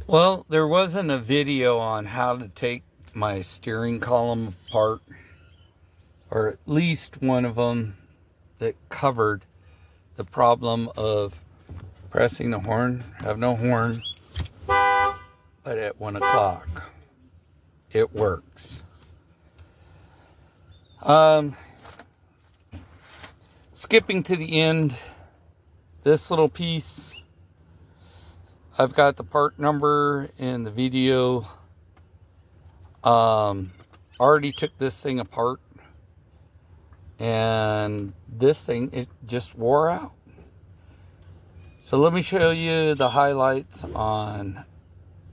Well, there wasn't a video on how to take my steering column apart, or at least one of them that covered the problem of pressing the horn, have no horn, but at 1 o'clock it works. Skipping to the end, this little piece, I've got the part number in the video. Already took this thing apart, and this thing, it just wore out. So let me show you the highlights on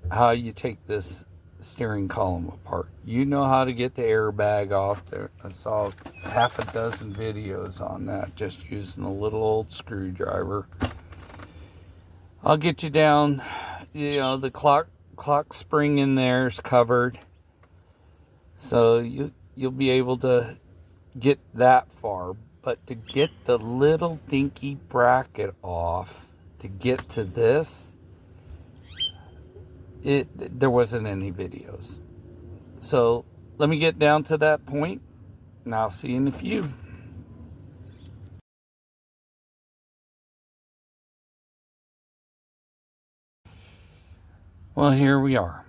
how you take this steering column apart. You know how to get the airbag off there. I saw half a dozen videos on that, just using a little old screwdriver. I'll get you down, the clock spring in there is covered, so you'll be able to get that far. But to get the little dinky bracket off, to get to this, there wasn't any videos. So let me get down to that point, and I'll see you in a few. Well, here we are.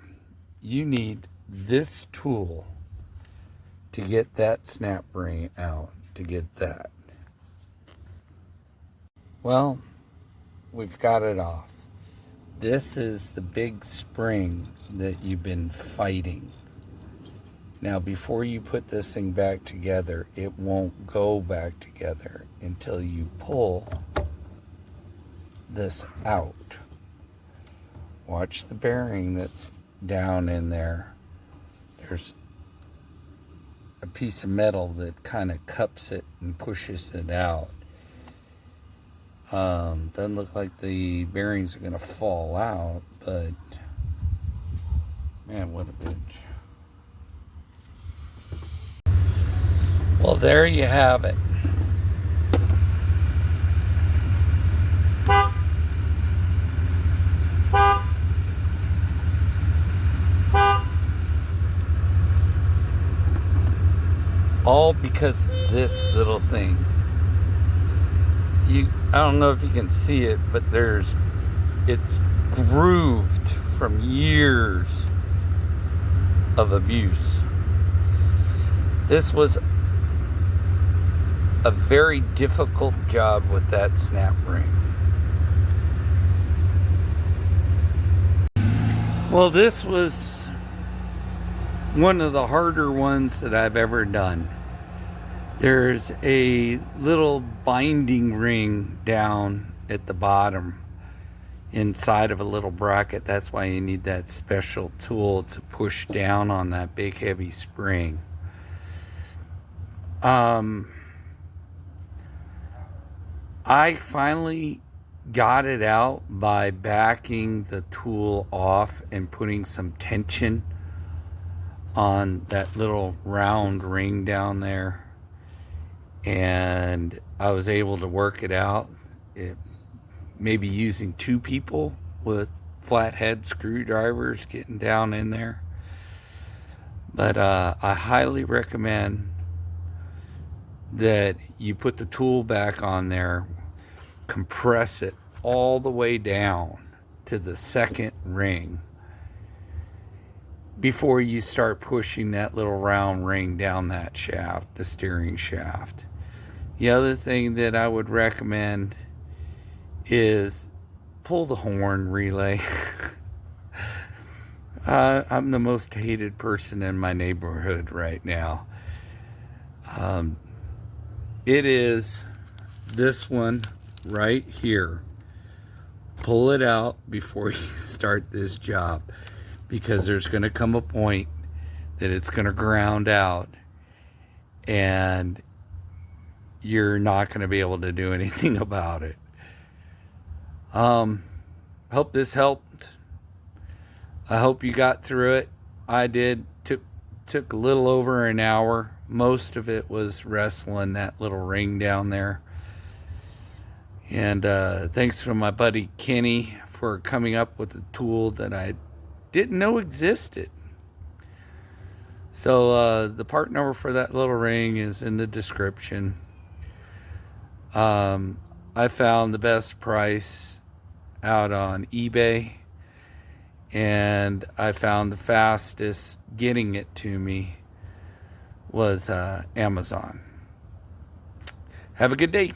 You need this tool to get that snap ring out, to get that. Well, we've got it off. This is the big spring that you've been fighting. Now, before you put this thing back together, it won't go back together until you pull this out. Watch the bearing that's down in there. There's a piece of metal that kind of cups it and pushes it out. Doesn't look like the bearings are going to fall out, but man, what a bitch. Well, there you have it. All because of this little thing. I don't know if you can see it, but it's grooved from years of abuse. This was a very difficult job with that snap ring. Well, this was one of the harder ones that I've ever done. There's a little binding ring down at the bottom inside of a little bracket. That's why you need that special tool to push down on that big heavy spring. I finally got it out by backing the tool off and putting some tension on that little round ring down there. And I was able to work it out. Maybe using 2 people with flathead screwdrivers getting down in there. But I highly recommend that you put the tool back on there, compress it all the way down to the second ring before you start pushing that little round ring down that shaft, the steering shaft. The other thing that I would recommend is pull the horn relay. I'm the most hated person in my neighborhood right now. It is this one right here. Pull it out before you start this job, because there's going to come a point that it's going to ground out and you're not going to be able to do anything about it. Hope this helped. I hope you got through it. I did. Took a little over an hour. Most of it was wrestling that little ring down there. And thanks to my buddy Kenny for coming up with a tool that I didn't know existed. So the part number for that little ring is in the description. I found the best price out on eBay, and I found the fastest getting it to me was Amazon. Have a good day.